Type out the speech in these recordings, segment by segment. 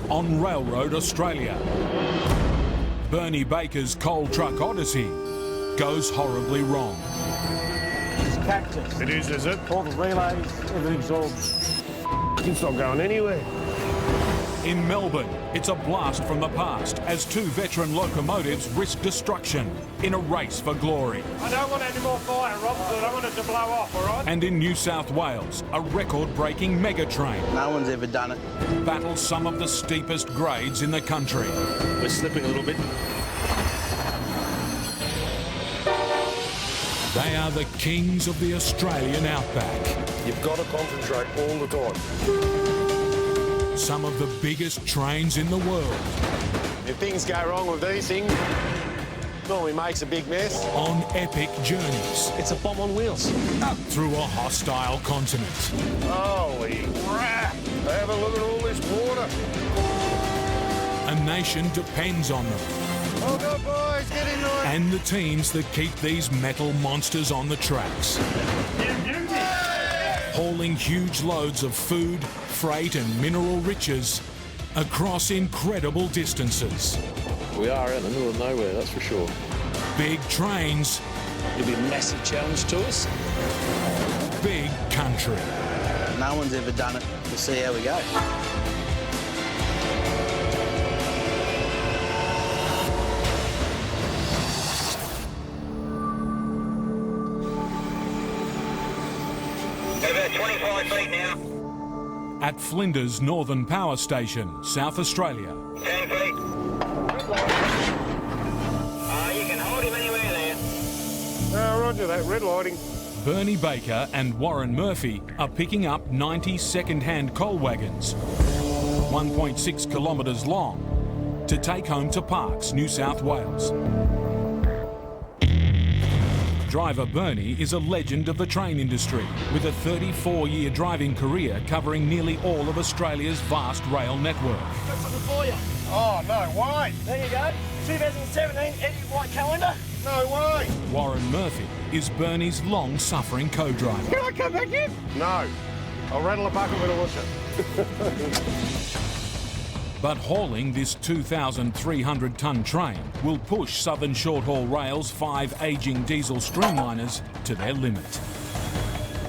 on Railroad Australia. Bernie Baker's coal truck odyssey goes horribly wrong. It's cactus. It is it? All the relays, everything's all... It's not going anywhere. In Melbourne, it's a blast from the past as two veteran locomotives risk destruction in a race for glory. I don't want any more fire, Rob, so I don't want it to blow off, all right? And in New South Wales, a record-breaking mega train No one's ever done it. battles some of the steepest grades in the country. We're slipping a little bit. They are the kings of the Australian outback. You've got to concentrate all the time. Some of the biggest trains in the world If things go wrong with these things, normally makes a big mess. on epic journeys It's a bomb on wheels. up through a hostile continent. Holy crap! Have a look at all this water. A nation depends on them Oh, God, boys, get in there. and the teams that keep these metal monsters on the tracks, hauling huge loads of food, freight and mineral riches across incredible distances. We are in the middle of nowhere, that's for sure. Big trains, It'll be a massive challenge to us. big country. No one's ever done it. We'll see how we go. About 25 feet now. At Flinders Northern Power Station, South Australia, 10 feet. You can hold him anywhere there. Oh, roger that, red lighting. Bernie Baker and Warren Murphy are picking up 90 second-hand coal wagons, 1.6 kilometres long, to take home to Parkes, New South Wales. Driver Bernie is a legend of the train industry, with a 34-year driving career covering nearly all of Australia's vast rail network. Got something for you. Oh, no way. There you go. 2017 Eddie White calendar. No way. Warren Murphy is Bernie's long-suffering co-driver. Can I come back in? No. I'll rattle a bucket when I watch it. But hauling this 2,300-tonne train will push Southern Short-Haul Rail's 5 ageing diesel streamliners to their limit.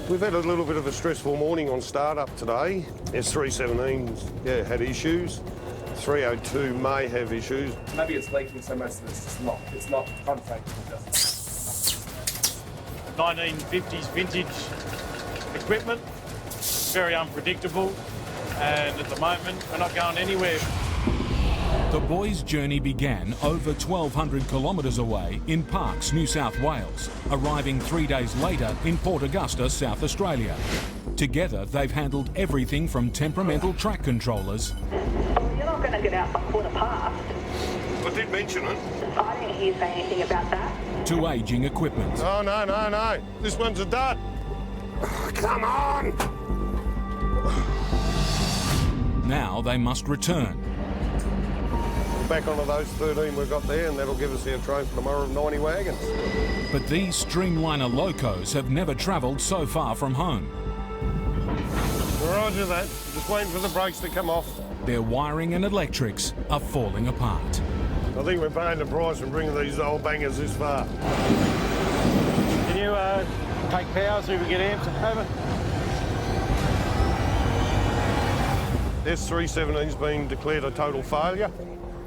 We've had a little bit of a stressful morning on startup today. S317's, had issues. 302 may have issues. Maybe it's leaking so much that it's just not. It's not unfaithful. 1950s vintage equipment, very unpredictable, and at the moment we're not going anywhere. The boys' journey began over 1,200 kilometres away in Parkes, New South Wales, arriving 3 days later in Port Augusta, South Australia. Together, they've handled everything from temperamental track controllers You're not going to get out by 1/4 past. I did mention it. I didn't hear you say anything about that. to ageing equipment. Oh, no. This one's a dud. Come on. Now they must return. Back onto those 13 we've got there, and that'll give us our train for tomorrow of 90 wagons. But these Streamliner locos have never travelled so far from home. Roger that. Just waiting for the brakes to come off. Their wiring and electrics are falling apart. I think we're paying the price for bringing these old bangers this far. Can you take power so we can get amps? Over. S317's been declared a total failure.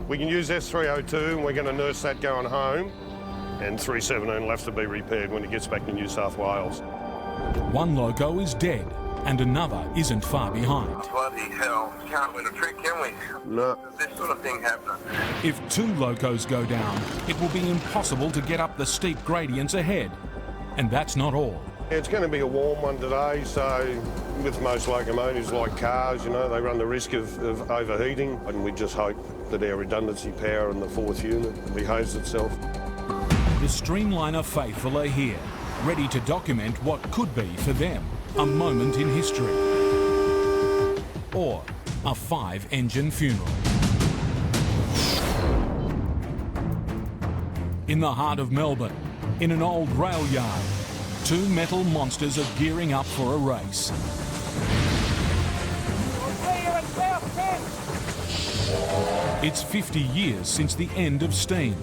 We can use S302 and we're going to nurse that going home. And 317 will have to be repaired when it gets back to New South Wales. One loco is dead and another isn't far behind. Bloody hell. Can't win a trick, can we? No. This sort of thing happening. If 2 locos go down, it will be impossible to get up the steep gradients ahead. And that's not all. It's going to be a warm one today, so with most locomotives like cars, you know, they run the risk of overheating, and we just hope that our redundancy power in the 4th unit behaves itself. The Streamliner faithful are here, ready to document what could be for them a moment in history, or a 5-engine funeral. In the heart of Melbourne, in an old rail yard, 2 metal monsters are gearing up for a race. It's 50 years since the end of steam.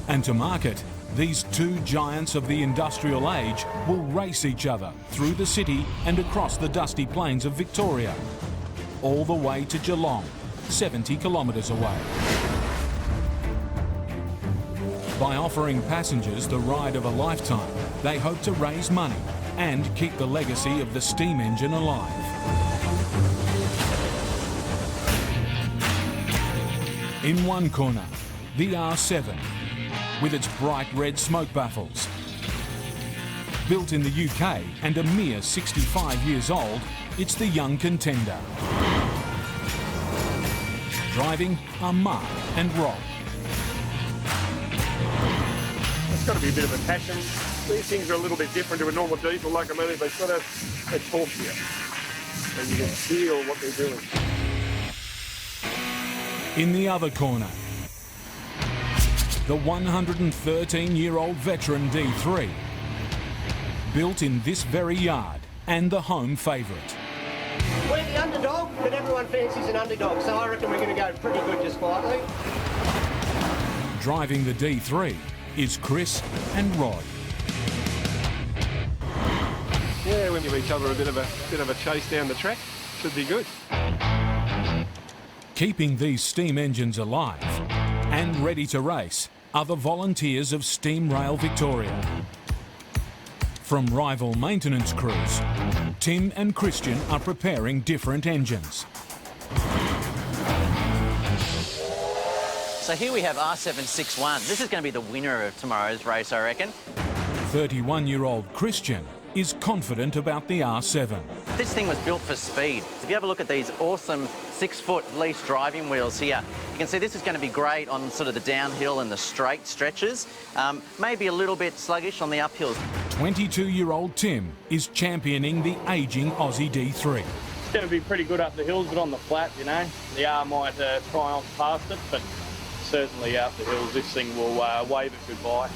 And to mark it, these two giants of the industrial age will race each other through the city and across the dusty plains of Victoria, all the way to Geelong, 70 kilometres away. By offering passengers the ride of a lifetime, they hope to raise money and keep the legacy of the steam engine alive. In one corner, the R7, with its bright red smoke baffles. Built in the UK and a mere 65 years old, it's the young contender. Driving are Mark and Rob. It's got to be a bit of a passion. These things are a little bit different to a normal diesel locomotive. They talk to you. And you can feel what they're doing. In the other corner, the 113-year-old veteran D3, built in this very yard and the home favourite. We're the underdog, but everyone fancies an underdog, so I reckon we're going to go pretty good just quietly. Driving the D3 is Chris and Rod. Yeah, we'll give each other a bit of a chase down the track. Should be good. Keeping these steam engines alive and ready to race are the volunteers of Steam Rail Victoria. From rival maintenance crews, Tim and Christian are preparing different engines. So here we have R761. This is going to be the winner of tomorrow's race, I reckon. 31-year-old Christian is confident about the R7. This thing was built for speed. If you have a look at these awesome 6-foot lease driving wheels here, you can see this is going to be great on sort of the downhill and the straight stretches. Maybe a little bit sluggish on the uphills. 22-year-old Tim is championing the ageing Aussie D3. It's going to be pretty good up the hills, but on the flat, you know, the R might triumph past it, but certainly up the hills, this thing will wave it goodbye.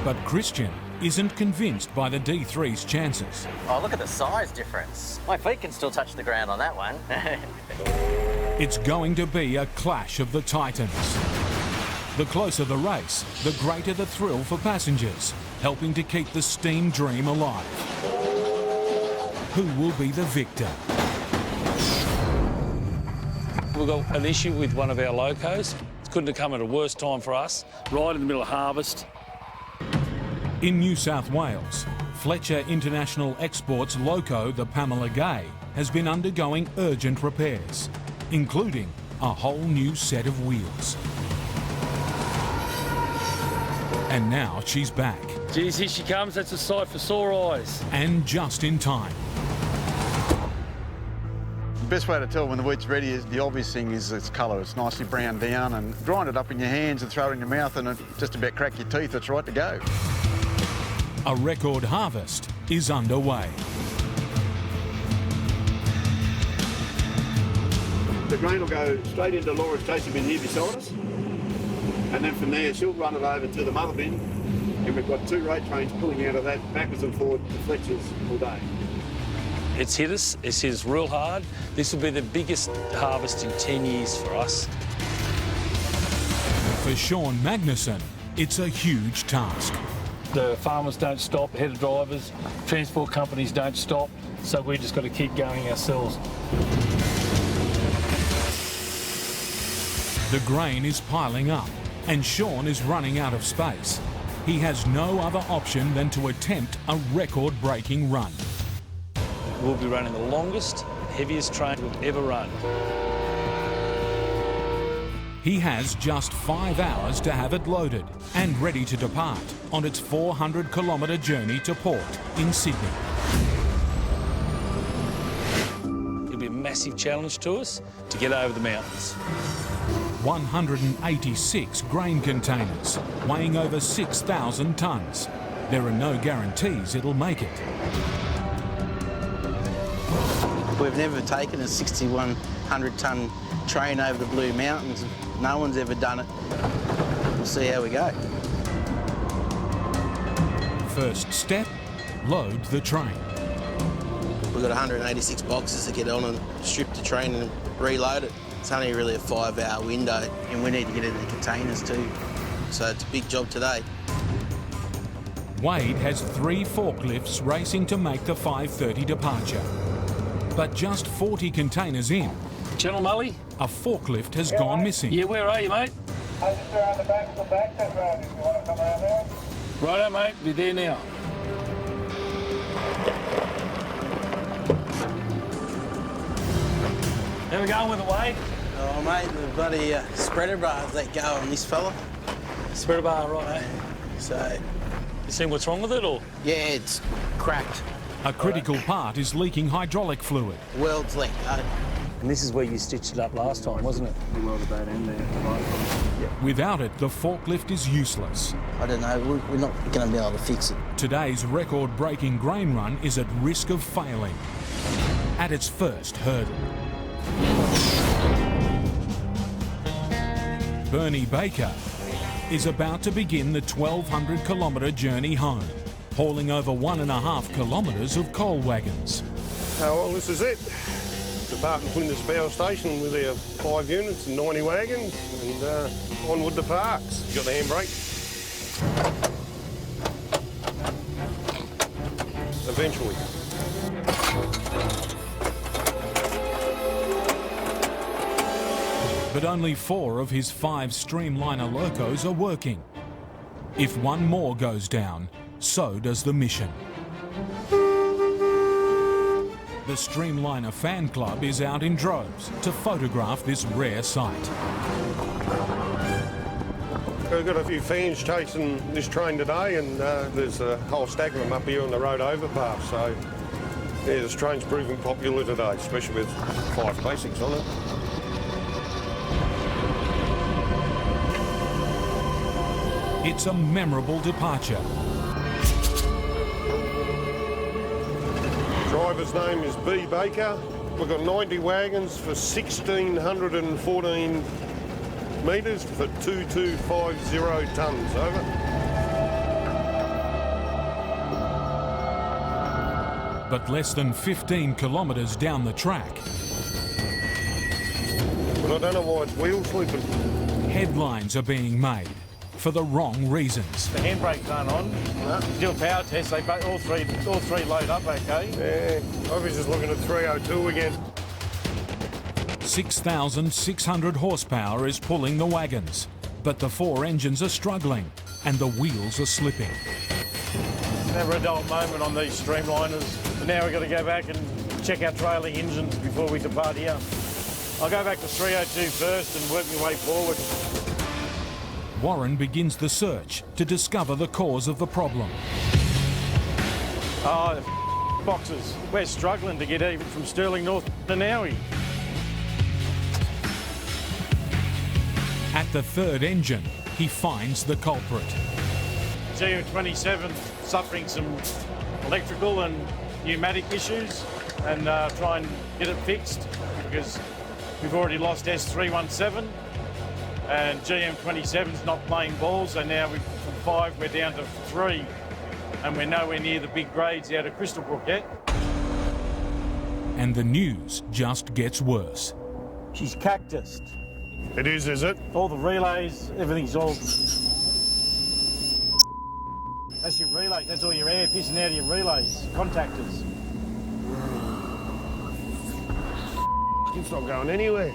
But Christian isn't convinced by the D3's chances. Oh, look at the size difference. My feet can still touch the ground on that one. It's going to be a clash of the titans. The closer the race, the greater the thrill for passengers, helping to keep the steam dream alive. Who will be the victor? We've got an issue with one of our locos. It couldn't have come at a worse time for us, right in the middle of harvest. In New South Wales, Fletcher International Export's loco, the Pamela Gay, has been undergoing urgent repairs, including a whole new set of wheels. And now she's back. Geez, here she comes. That's a sight for sore eyes. And just in time. The best way to tell when the wheat's ready is the obvious thing is its colour. It's nicely browned down, and grind it up in your hands and throw it in your mouth and it just about crack your teeth. It's right to go. A record harvest is underway. The grain will go straight into Laura's chasing bin here beside us. And then from there, she'll run it over to the mother bin. And we've got 2 rate trains pulling out of that backwards and forward to Fletcher's all day. It's hit us. It's hit us real hard. This will be the biggest harvest in 10 years for us. For Sean Magnuson, it's a huge task. The farmers don't stop, header drivers, transport companies don't stop, so we've just got to keep going ourselves. The grain is piling up and Sean is running out of space. He has no other option than to attempt a record-breaking run. We'll be running the longest, heaviest train we've ever run. He has just 5 hours to have it loaded and ready to depart on its 400-kilometre journey to port in Sydney. It'll be a massive challenge to us to get over the mountains. 186 grain containers, weighing over 6,000 tonnes. There are no guarantees it'll make it. We've never taken a 6,100-tonne train over the Blue Mountains. No one's ever done it. We'll see how we go. First step, load the train. We've got 186 boxes to get on and strip the train and reload it. It's only really a 5-hour window, and we need to get it in the containers too. So it's a big job today. Wade has 3 forklifts racing to make the 5:30 departure. But just 40 containers in, Channel Mully? a forklift has gone missing. Yeah, where are you, mate? I'm just around the back of the back road if you want to come around there. Righto, mate. Be there now. How we going with it, Wade? Oh, mate, the bloody spreader bars let go on this fella. Spreader bar, right, eh? So, You seen what's wrong with it, or? yeah, it's cracked. A critical part is leaking hydraulic fluid. World's let go. And this is where you stitched it up last time, wasn't it? We welded that in there. Without it, the forklift is useless. I don't know, we're not going to be able to fix it. Today's record-breaking grain run is at risk of failing at its first hurdle. Bernie Baker is about to begin the 1,200-kilometre journey home, hauling over 1.5 kilometres of coal wagons. Oh, well, this is it. Departing Flinders Power Station with our 5 units and 90 wagons, and onward to Parks. You got the handbrake? Eventually. But only 4 of his 5 Streamliner locos are working. If one more goes down, so does the mission. The Streamliner fan club is out in droves to photograph this rare sight. We've got a few fans chasing this train today, and there's a whole stack of them up here on the road overpass. So, yeah, this train's proving popular today, especially with 5 classics on it. It's a memorable departure. Driver's name is B. Baker. We've got 90 wagons for 1,614 metres for 2,250 tonnes. Over. But less than 15 kilometres down the track, But I don't know why it's wheel slipping. headlines are being made for the wrong reasons. The handbrakes aren't on. Do a power test. They all three load up okay. Yeah, I was just looking at 302 again. 6,600 horsepower is pulling the wagons, but the 4 engines are struggling and the wheels are slipping. Never a dull moment on these Streamliners. But now we've got to go back and check our trailing engines before we depart here. I'll go back to 302 first and work my way forward. Warren begins the search to discover the cause of the problem. Oh, the boxes. We're struggling to get even from Stirling North to Nowie. At the 3rd engine, he finds the culprit. GM27 suffering some electrical and pneumatic issues, and try and get it fixed because we've already lost S317. And GM27's not playing ball, so now from 5 we're down to 3, and we're nowhere near the big grades out of Crystal Brook yet. And the news just gets worse. She's cactused. It is it? All the relays, everything's all... That's your relays, that's all your air pissing out of your relays, contactors. It's not going anywhere.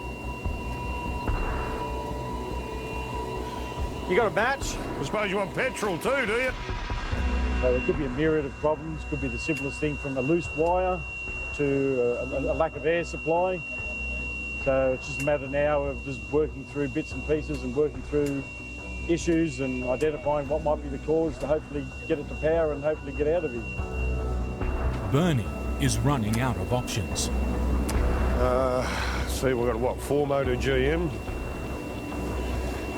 You got a match? I suppose you want petrol too, do you? So there could be a myriad of problems. Could be the simplest thing from a loose wire to a lack of air supply. So it's just a matter now of just working through bits and pieces and working through issues and identifying what might be the cause to hopefully get it to power and hopefully get out of here. Bernie is running out of options. See, we've got what, 4-motor GM,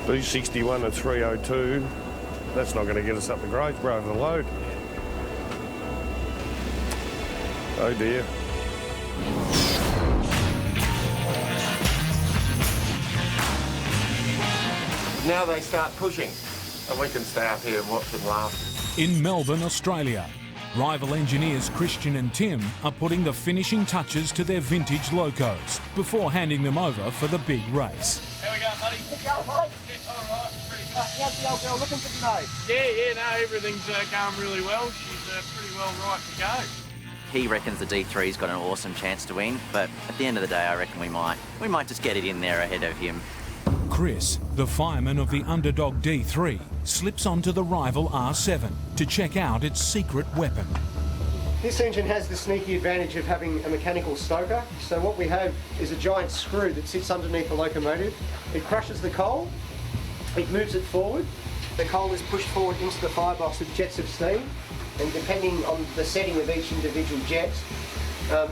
B61 and 302. That's not going to get us up the grades, bro, the load. Oh dear. Now they start pushing, and we can stay up here and watch them laugh. In Melbourne, Australia, Rival engineers Christian and Tim are putting the finishing touches to their vintage locos before handing them over for the big race. How we going, buddy? Go, mate. All right, pretty good. How's the old girl looking for today? Yeah, no, everything's going really well. She's pretty well right to go. He reckons the D3's got an awesome chance to win, but at the end of the day, I reckon we might just get it in there ahead of him. Chris, the fireman of the underdog D3, slips onto the rival R7 to check out its secret weapon. This engine has the sneaky advantage of having a mechanical stoker. So what we have is a giant screw that sits underneath the locomotive. It crushes the coal, it moves it forward. The coal is pushed forward into the firebox with jets of steam, and depending on the setting of each individual jet,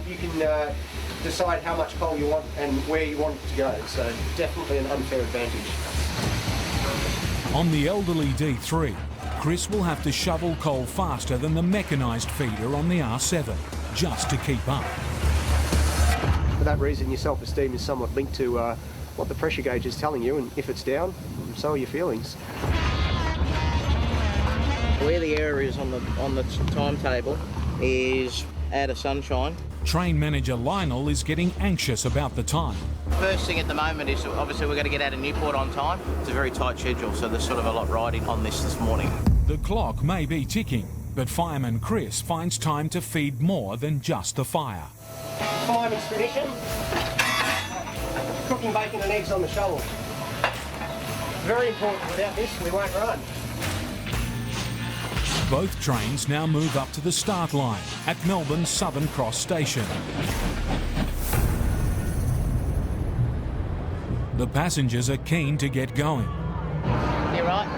you can decide how much coal you want and where you want it to go. So definitely an unfair advantage. On the elderly D3, Chris will have to shovel coal faster than the mechanised feeder on the R7, just to keep up. For that reason, your self-esteem is somewhat linked to what the pressure gauge is telling you, and if it's down, so are your feelings. Where the error is on the timetable is out of sunshine. Train manager Lionel is getting anxious about the time. First thing at the moment is obviously we're going to get out of Newport on time. It's a very tight schedule, so there's sort of a lot riding on this morning. The clock may be ticking, but fireman Chris finds time to feed more than just the fire. Fireman's tradition, cooking bacon and eggs on the shovel. Very important. Without this, we won't run. Both trains now move up to the start line at Melbourne's Southern Cross Station. The passengers are keen to get going. You right?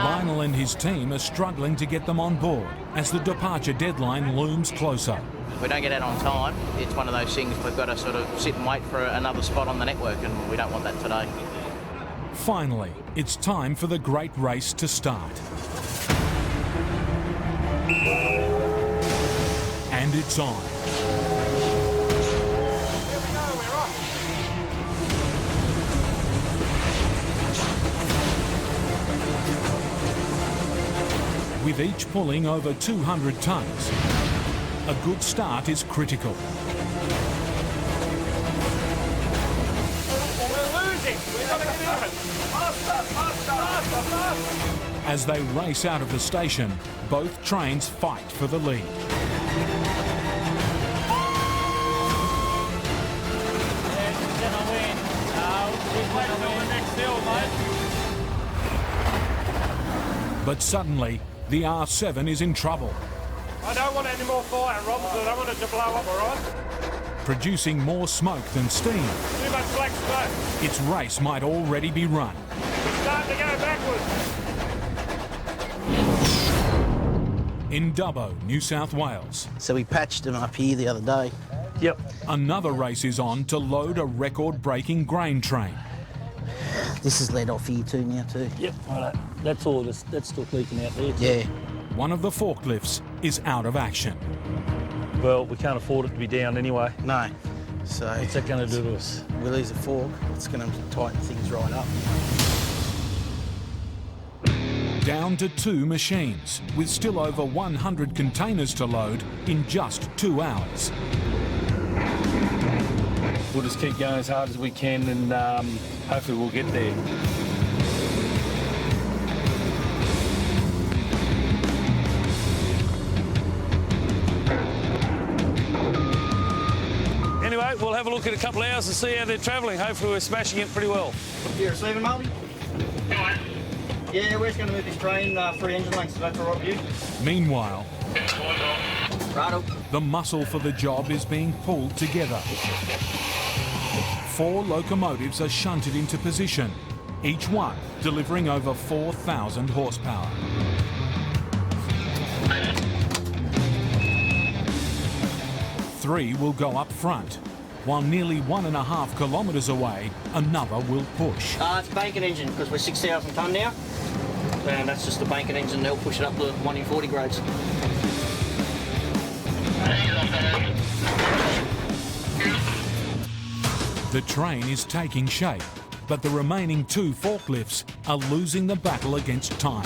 Lionel and his team are struggling to get them on board as the departure deadline looms closer. If we don't get out on time, it's one of those things we've got to sort of sit and wait for another spot on the network, and we don't want that today. Finally, it's time for the great race to start. And it's on. With each pulling over 200 tonnes, a good start is critical. We're losing. We've got to get out of it. Faster. As they race out of the station, both trains fight for the lead. But suddenly, the R7 is in trouble. I don't want any more fire, Rob, because I don't want it to blow up, all right? Producing more smoke than steam, Too much black smoke. its race might already be run. It's starting to go backwards. In Dubbo, New South Wales, So we patched them up here the other day. Yep. another race is on to load a record-breaking grain train. This is led off here too now too. Yep, right. That's all. That's still leaking out there. Yeah. One of the forklifts is out of action. Well, we can't afford it to be down anyway. No. So What's that going to do to us? we lose a fork, it's going to tighten things right up. Down to 2 machines, with still over 100 containers to load in just 2 hours. We'll just keep going as hard as we can, and hopefully we'll get there. Anyway, we'll have a look in a couple of hours and see how they're travelling. Hopefully we're smashing it pretty well. You receiving, Marty? Yeah, we're just going to move this train 3 engine lengths. Is that all right with you? Meanwhile, Righto. the muscle for the job is being pulled together. 4 locomotives are shunted into position, each one delivering over 4,000 horsepower. Three will go up front, while nearly 1.5 kilometres away, another will push. It's a banking engine because we're 6,000 tonne now. And that's just the banking engine. They'll push it up to 1 in 40 grades. The train is taking shape, but the remaining 2 forklifts are losing the battle against time.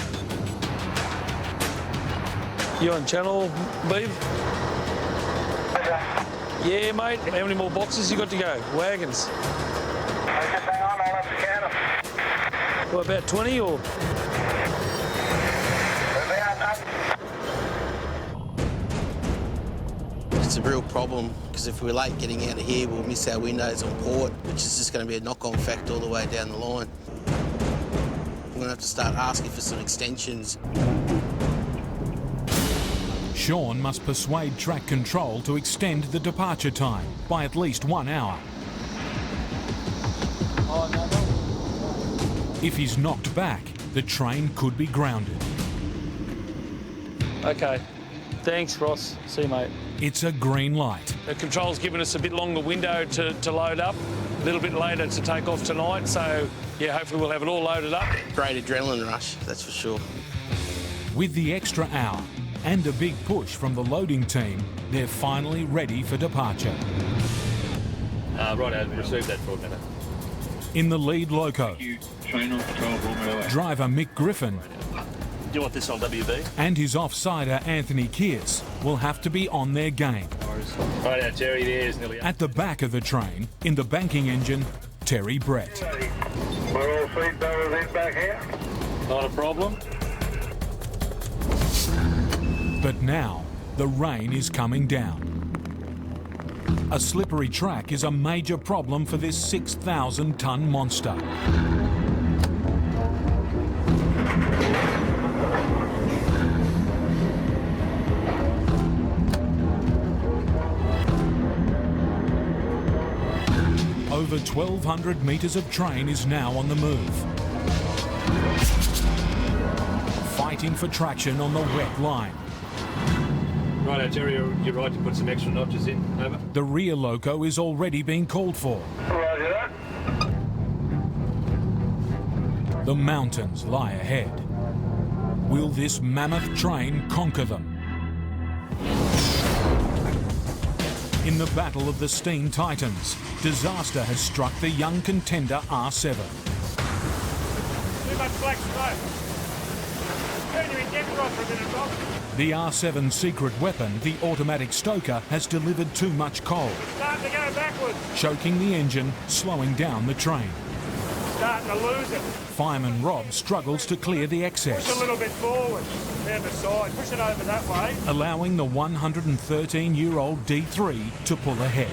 You on channel, Beav? Yeah, mate. How many more boxes you got to go? Wagons? Just hang on, I'll have to count them. What, about 20 or? It's a real problem because if we're late getting out of here, we'll miss our windows on port, which is just going to be a knock-on effect all the way down the line. We're going to have to start asking for some extensions. Sean must persuade track control to extend the departure time by at least 1 hour. If he's knocked back, the train could be grounded. Okay. Thanks, Ross. See you, mate. It's a green light. The control's given us a bit longer window to load up, a little bit later to take off tonight, so yeah, hopefully we'll have it all loaded up. Great adrenaline rush, that's for sure. With the extra hour and a big push from the loading team, they're finally ready for departure. Right, I've received that for a minute. In the lead loco, driver Mick Griffin Do you want this on WB? and his offsider Anthony Kearse will have to be on their game. Right now, Terry, there's nearly... At the back of the train, in the banking engine, Terry Brett. We're all seat belted in back here. Not a problem. But now, the rain is coming down. A slippery track is a major problem for this 6,000-ton monster. Over 1,200 metres of train is now on the move. Fighting for traction on the wet line. Right, Terry, you're right to put some extra notches in. Over. The rear loco is already being called for. Roger that. The mountains lie ahead. Will this mammoth train conquer them? In the battle of the Steam Titans, disaster has struck the young contender R7. Too much black smoke. Turn your injector off for a minute, Rob. The R7's secret weapon, the automatic stoker, has delivered too much coal, Starting to go backwards. choking the engine, slowing down the train. Starting to lose it. Fireman Rob struggles to clear the Push a excess, little bit forward. Down the side. Push it over that way. allowing the 113-year-old D3 to pull ahead.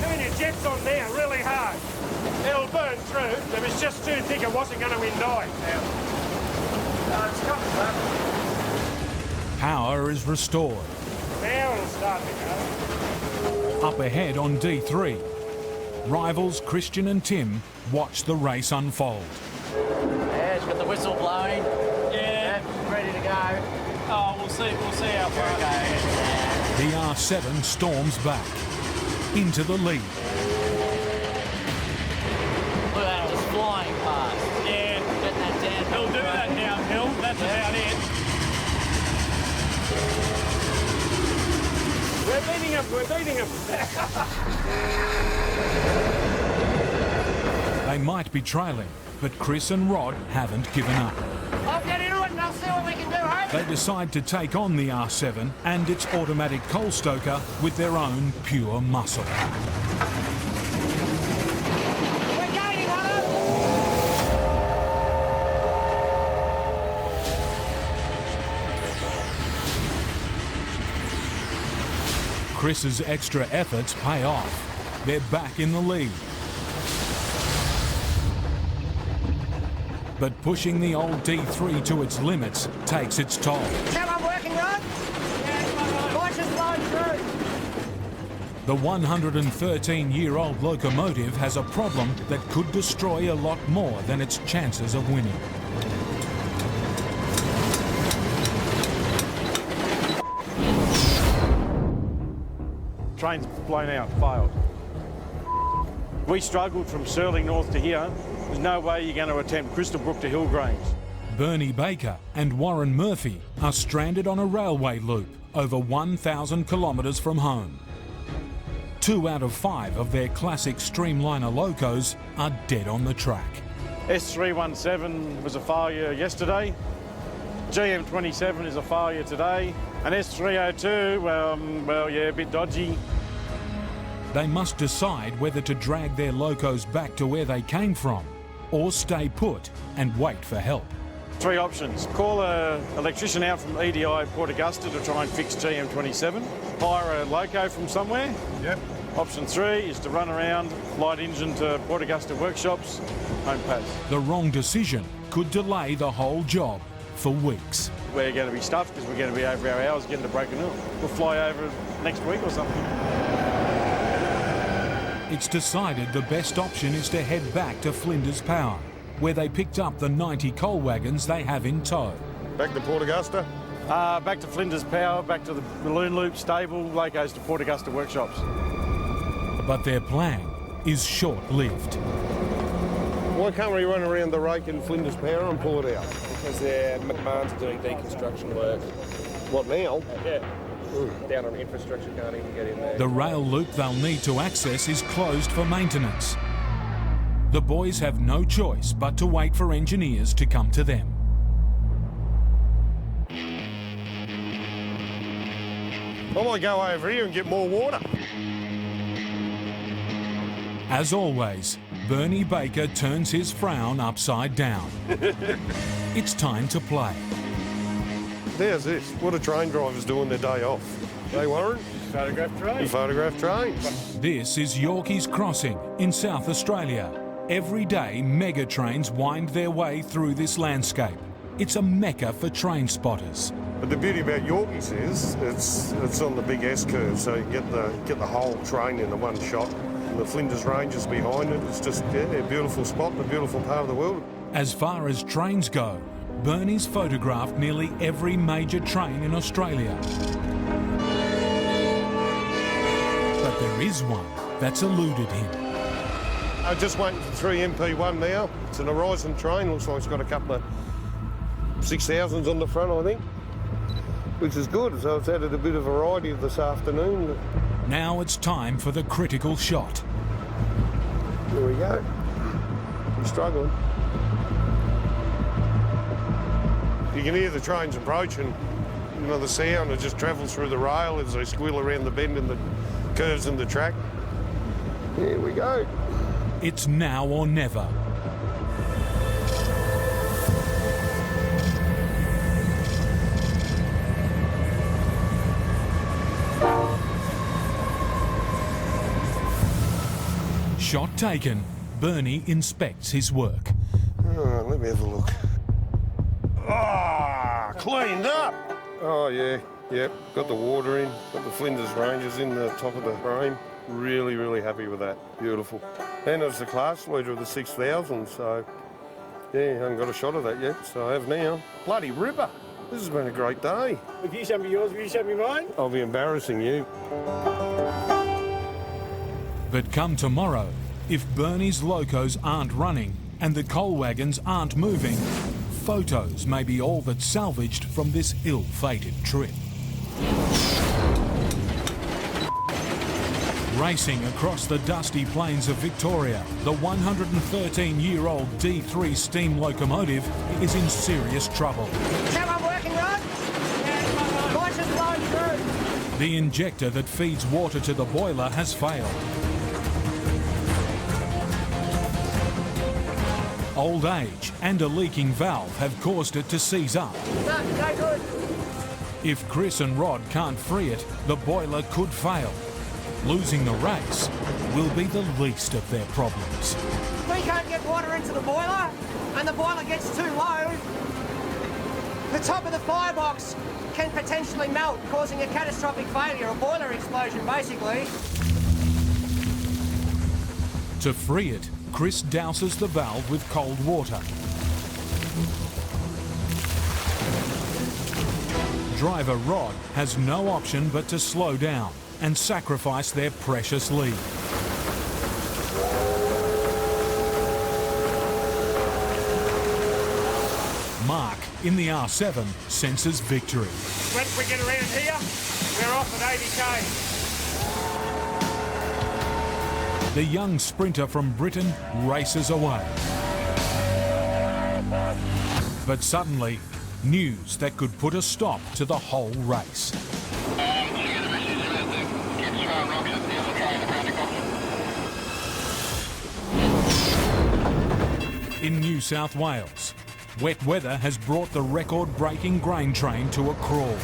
Turn your jets on now really hard. It'll burn through. If it's just too thick, it wasn't going to indict. It's coming back. Power is restored. Now it'll start to go. Up ahead on D3, rivals Christian and Tim watch the race unfold. Yeah, it's got the whistle blowing. Yeah, ready to go. Oh, we'll see how far it goes. The R7 storms back into the lead. Look at that, it was flying past. Yeah, Getting that downhill. he'll do that downhill. That's about it. We're beating him. We're beating him. They might be trailing, but Chris and Rod haven't given up. I'll get into it and I'll see what we can do, hey? They decide to take on the R7 and its automatic coal stoker with their own pure muscle. We're going, Hunter! Chris's extra efforts pay off. They're back in the lead. But pushing the old D3 to its limits takes its toll. Is that one working, Rod? Yeah, Voice is blowing through. The 113-year-old locomotive has a problem that could destroy a lot more than its chances of winning. Train's blown out, failed. We struggled from Stirling North to here. There's no way you're going to attempt Crystalbrook to Hillgrange. Bernie Baker and Warren Murphy are stranded on a railway loop over 1,000 kilometres from home. 2 out of 5 of their classic Streamliner locos are dead on the track. S317 was a failure yesterday. GM27 is a failure today. An S302, well, yeah, a bit dodgy. They must decide whether to drag their locos back to where they came from or stay put and wait for help. 3 options. Call an electrician out from EDI Port Augusta to try and fix GM27. Hire a loco from somewhere. Yep. Option 3 is to run around, light engine to Port Augusta workshops, home pads. The wrong decision could delay the whole job for weeks. We're going to be stuffed because we're going to be over our hours getting to Broken Hill. We'll fly over next week or something. It's decided the best option is to head back to Flinders Power, where they picked up the 90 coal wagons they have in tow. Back to Port Augusta? Back to Flinders Power, back to the Balloon Loop stable, locos to Port Augusta workshops. But their plan is short-lived. Why can't we run around the rake in Flinders Power and pull it out? Because their McMahon's are doing deconstruction work. What now? Yeah. Down on infrastructure, can't even get in there. The rail loop they'll need to access is closed for maintenance. The boys have no choice but to wait for engineers to come to them. I might go over here and get more water. As always, Bernie Baker turns his frown upside down. It's time to play. There's this. What do train drivers do on their day off? They weren't. Photograph trains. Photograph trains. This is Yorkeys Crossing in South Australia. Every day, mega trains wind their way through this landscape. It's a mecca for train spotters. But the beauty about Yorkeys is it's on the big S-curve, so you get the whole train in the one shot. And the Flinders Range is behind it. It's just a beautiful spot in a beautiful part of the world. As far as trains go, Bernie's photographed nearly every major train in Australia. But there is one that's eluded him. I'm just waiting for 3MP1 now. It's an Horizon train. Looks like it's got a couple of 6000s on the front, I think, which is good. So it's added a bit of variety this afternoon. Now it's time for the critical shot. Here we go. I'm struggling. You can hear the trains approaching. You know, the sound, it just travels through the rail as they squeal around the bend in the curves in the track. Here we go. It's now or never. Shot taken, Bernie inspects his work. Oh, let me have a look. Ah, cleaned up. Oh, yeah, yep. Got the water in, got the Flinders Ranges in the top of the frame. Really, really happy with that. Beautiful. And it's the class leader of the 6000, so yeah, I haven't got a shot of that yet, so I have now. Bloody ripper. This has been a great day. If you show me yours, will you show me mine? I'll be embarrassing you. But come tomorrow, if Bernie's locos aren't running and the coal wagons aren't moving, photos may be all that's salvaged from this ill-fated trip. Racing across the dusty plains of Victoria, the 113-year-old D3 steam locomotive is in serious trouble. Is that one working, Rod? Yeah, Voice is blowing through. The injector that feeds water to the boiler has failed. Old age and a leaking valve have caused it to seize up. No good. If Chris and Rod can't free it, the boiler could fail. Losing the race will be the least of their problems. We can't get water into the boiler, and the boiler gets too low. The top of the firebox can potentially melt, causing a catastrophic failure, a boiler explosion, basically. To free it, Chris douses the valve with cold water. Driver Rod has no option but to slow down and sacrifice their precious lead. Mark, in the R7, senses victory. Once we get around here, we're off at 80k. The young sprinter from Britain races away. But suddenly, News that could put a stop to the whole race. In New South Wales, wet weather has brought the record-breaking grain train to a crawl.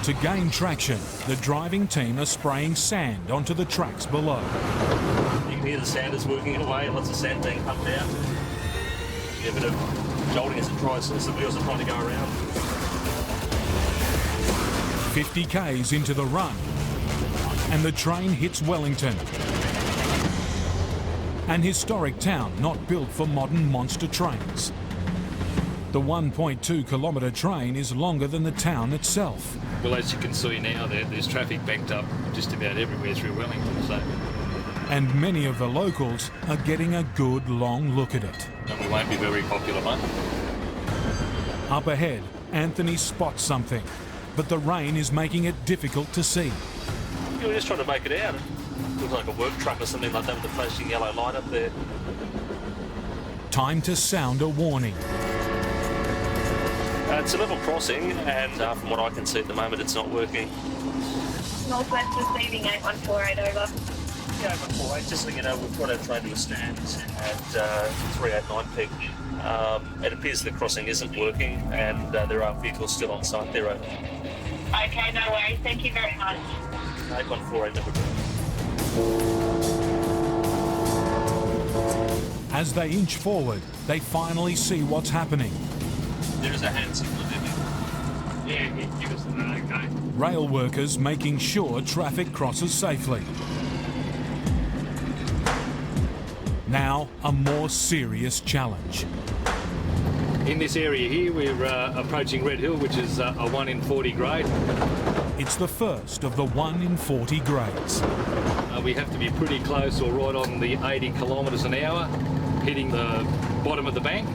To gain traction, the driving team are spraying sand onto the tracks below. You can hear the sanders working away, lots of sand being pumped out. A bit of jolting as it tries, as the wheels are trying to go around. 50 k's into the run, and the train hits Wellington. An historic town not built for modern monster trains. The 1.2 kilometre train is longer than the town itself. Well, as you can see now, there's traffic banked up just about everywhere through Wellington. So. And many of the locals are getting a good long look at it. And we won't be very popular, mate. Up ahead, Anthony spots something, but the rain is making it difficult to see. Yeah, we're just trying to make it out. It looks like a work truck or something like that with a flashing yellow light up there. Time to sound a warning. It's a level crossing, and from what I can see at the moment, it's not working. Northwest receiving 8148 over. Yeah, 848, just so you know, we've got our train to a stand at 389 peak. It appears the crossing isn't working, and there are vehicles still on site there. Over. Okay, no worries. Thank you very much. 8148 number. As they inch forward, they finally see what's happening. There is a hand signal there. Yeah, give us the okay. Rail workers making sure traffic crosses safely. Now, a more serious challenge. In this area here, we're approaching Red Hill, which is a 1 in 40 grade. It's the first of the 1 in 40 grades. We have to be pretty close or right on the 80 kilometres an hour, hitting the bottom of the bank.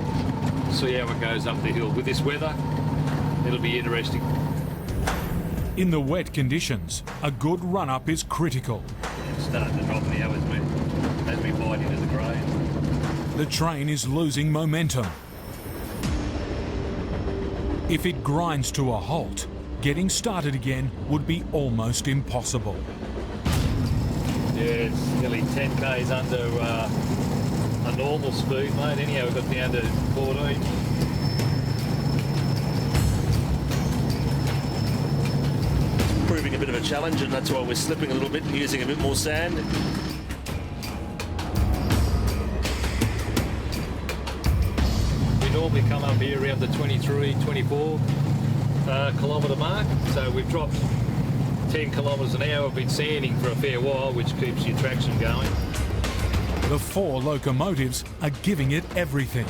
See how it goes up the hill. With this weather, it'll be interesting. In the wet conditions, a good run-up is critical. It's starting to drop now as we bite into the grade. The train is losing momentum. If it grinds to a halt, getting started again would be almost impossible. Yeah, it's nearly 10 k's under a normal speed, mate. Anyhow, we've got down to 14. It's proving a bit of a challenge, and that's why we're slipping a little bit and using a bit more sand. We normally come up here around the 23, 24 kilometre mark, so we've dropped 10 kilometres an hour. We've been sanding for a fair while, which keeps your traction going. The 4 locomotives are giving it everything.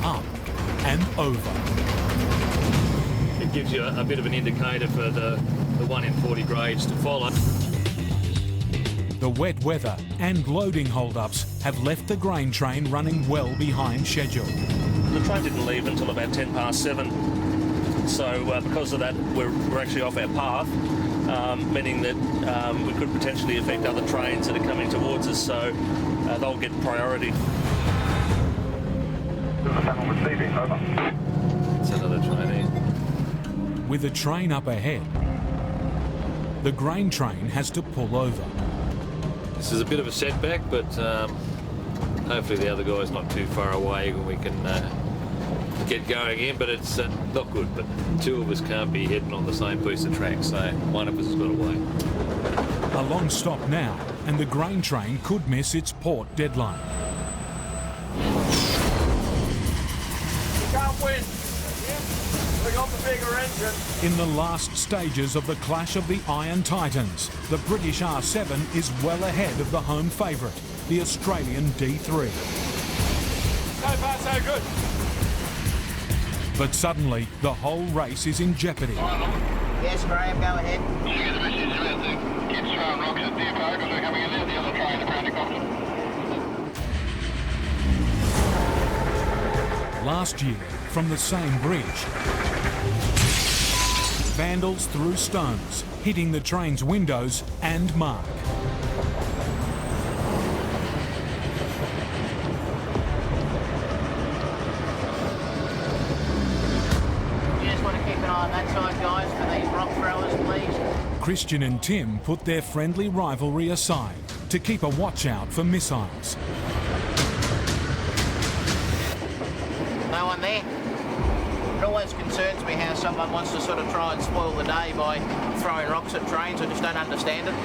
Up and over. It gives you a bit of an indicator for the 1 in 40 grades to follow. The wet weather and loading hold-ups have left the grain train running well behind schedule. The train didn't leave until about 10 past 7. So because of that, we're actually off our path, meaning that we could potentially affect other trains that are coming towards us, so they'll get priority. Receiving, over. It's another train here. With the train up ahead, the grain train has to pull over. This is a bit of a setback, but hopefully the other guy's not too far away and we can get going again, but it's not good. But 2 of us can't be heading on the same piece of track, so one of us has got to wait. A long stop now, and the grain train could miss its port deadline. We can't win. We got the bigger engine. In the last stages of the clash of the Iron Titans, the British R7 is well ahead of the home favourite, the Australian D3. So far, so good. But suddenly, the whole race is in jeopardy. Yes, Graham, go ahead. Last year, from the same bridge, vandals threw stones, hitting the train's windows and mark. eye on that side, guys, for these rock throwers, please. Christian and Tim put their friendly rivalry aside to keep a watch out for missiles. No one there. It always concerns me how someone wants to sort of try and spoil the day by throwing rocks at trains. I just don't understand it.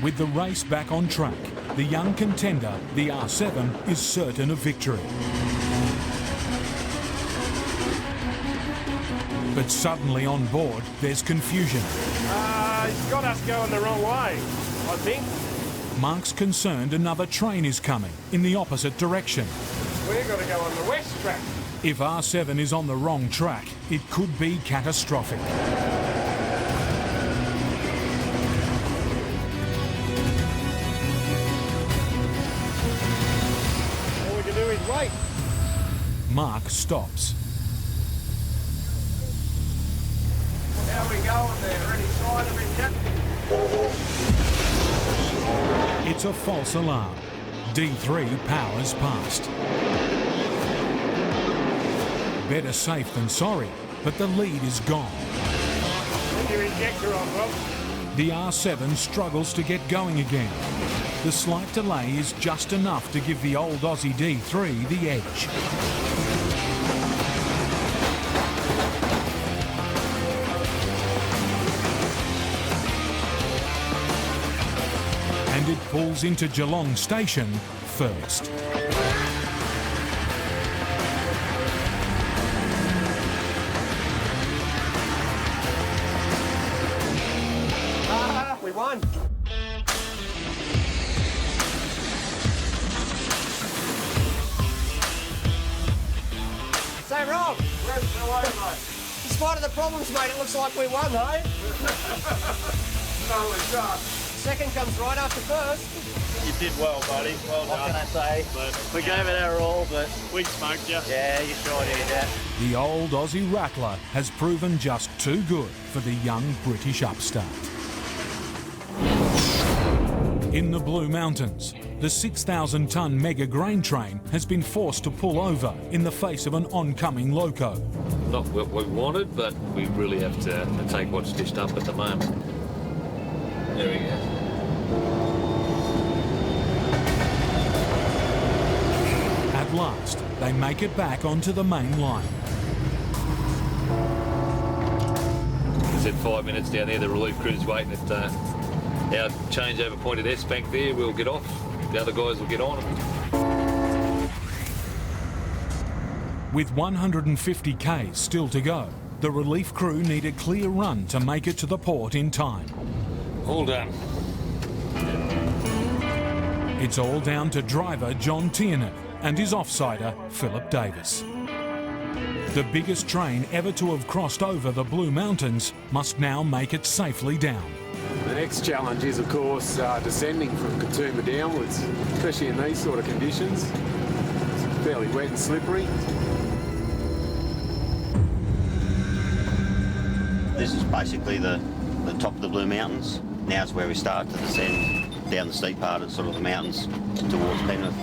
With the race back on track, the young contender, the R7, is certain of victory. But suddenly on board, there's confusion. He's got us going the wrong way, I think. Mark's concerned another train is coming in the opposite direction. We've got to go on the west track. If R7 is on the wrong track, it could be catastrophic. All we can do is wait. Mark stops. How we going there? Any sign of it yet? It's a false alarm. D3 powers past. Better safe than sorry, but the lead is gone. Put your injector on, Rob. The R7 struggles to get going again. The slight delay is just enough to give the old Aussie D3 the edge. And it pulls into Geelong Station first. We won. So, Rob, in spite of the problems, mate, it looks like we won, hey? No, it's not. Second comes right after first. You did well, buddy. Well done. What can I say? But we gave it our all, but we smoked you. Yeah, you sure did, yeah. The old Aussie rattler has proven just too good for the young British upstart. In the Blue Mountains, the 6,000-tonne mega grain train has been forced to pull over in the face of an oncoming loco. Not what we wanted, but we really have to take what's dished up at the moment. There we go. At last, they make it back onto the main line. I said 5 minutes down there, the relief crew's waiting at our changeover point at S-Bank there. We'll get off, the other guys will get on. With 150 k's still to go, the relief crew need a clear run to make it to the port in time. All done. It's all down to driver John Tiernan and his offsider Philip Davis. The biggest train ever to have crossed over the Blue Mountains must now make it safely down. The next challenge is, of course, descending from Katoomba downwards, especially in these sort of conditions. It's fairly wet and slippery. This is basically the top of the Blue Mountains. Now's where we start to descend down the steep part of sort of the mountains towards Penrith.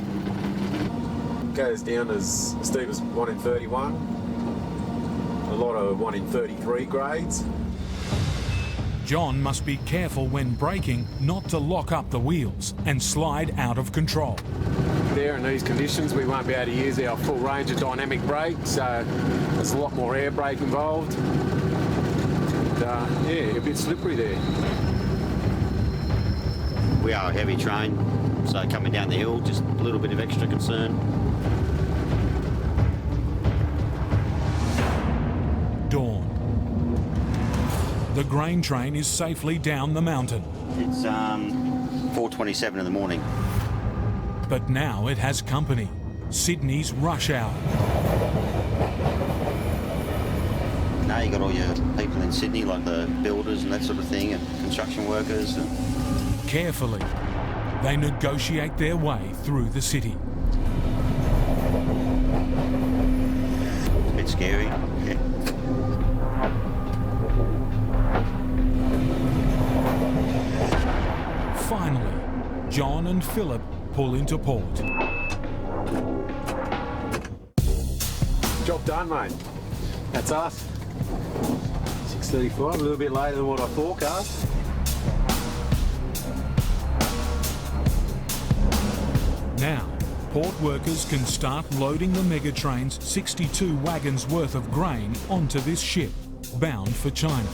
Goes down as steep as 1 in 31. A lot of 1 in 33 grades. John must be careful when braking not to lock up the wheels and slide out of control. There in these conditions we won't be able to use our full range of dynamic brake, so there's a lot more air brake involved. And, yeah, a bit slippery there. We are a heavy train, so coming down the hill, just a little bit of extra concern. Dawn. The grain train is safely down the mountain. It's 4:27 in the morning. But now it has company. Sydney's rush hour. Now you got all your people in Sydney, like the builders and that sort of thing, and construction workers. Carefully, they negotiate their way through the city. It's a bit scary, yeah. Finally, John and Philip pull into port. Job done, mate. That's us. 6:35, a little bit later than what I forecast. Now, port workers can start loading the Megatrain's 62 wagons worth of grain onto this ship, bound for China.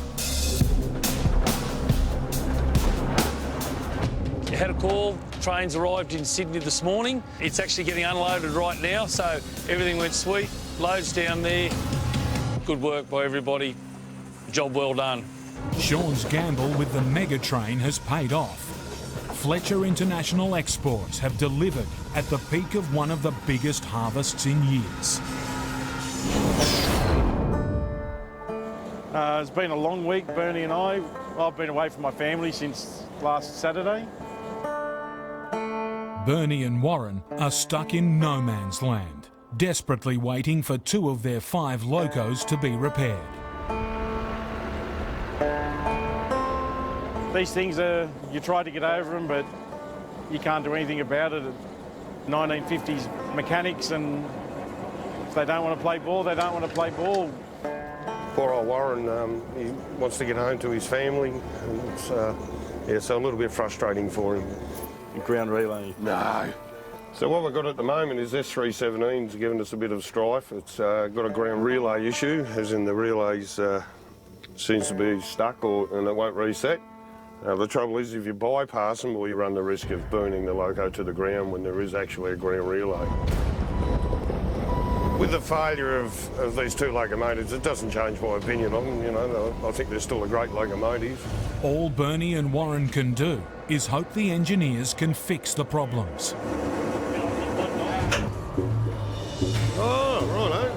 You had a call, trains arrived in Sydney this morning. It's actually getting unloaded right now, so everything went sweet. Loads down there. Good work by everybody. Job well done. Sean's gamble with the Megatrain has paid off. Fletcher International Exports have delivered at the peak of one of the biggest harvests in years. It's been a long week, Bernie and I. I've been away from my family since last Saturday. Bernie and Warren are stuck in no man's land, desperately waiting for 2 of their 5 locos to be repaired. These things are, you try to get over them, but you can't do anything about it. 1950s mechanics, and if they don't want to play ball, they don't want to play ball. Poor old Warren, he wants to get home to his family, and it's so a little bit frustrating for him. Ground relay? No. So what we've got at the moment is S317's giving us a bit of strife. It's got a ground relay issue, as in the relays seems to be stuck and it won't reset. The trouble is, if you bypass them, well, you run the risk of burning the loco to the ground when there is actually a ground relay. With the failure of these 2 locomotives, it doesn't change my opinion of them. You know, I think they're still a great locomotive. All Bernie and Warren can do is hope the engineers can fix the problems. Oh, righto.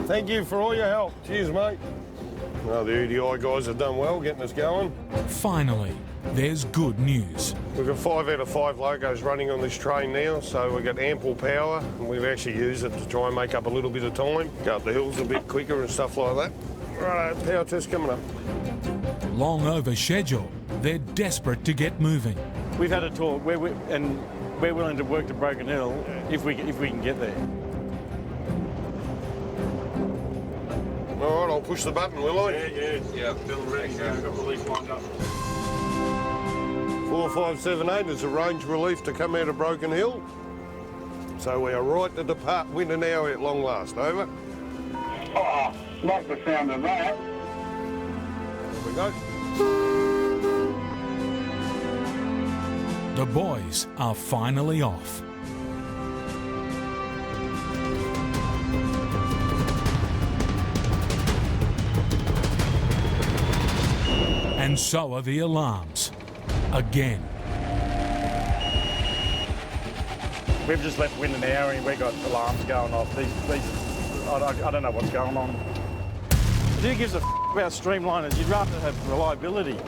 Thank you for all your help. Cheers, mate. Well, the EDI guys have done well getting us going. Finally, there's good news. We've got 5 out of 5 locos running on this train now, so we've got ample power, and we've actually used it to try and make up a little bit of time, go up the hills a bit quicker and stuff like that. Right, power test coming up. Long over schedule, they're desperate to get moving. We've had a talk, we're willing to work to Broken Hill if we can get there. All right, I'll push the button, will I? Yeah. Bill ready. I've got relief lined up. 4578 has arranged relief to come out of Broken Hill. So we are right to depart winter now at long last. Over. Oh, like the sound of that. There we go. The boys are finally off. And so are the alarms. Again. We've just left Wyndon now and we've got alarms going off. I don't know what's going on. Who gives a about streamliners? You'd rather have reliability.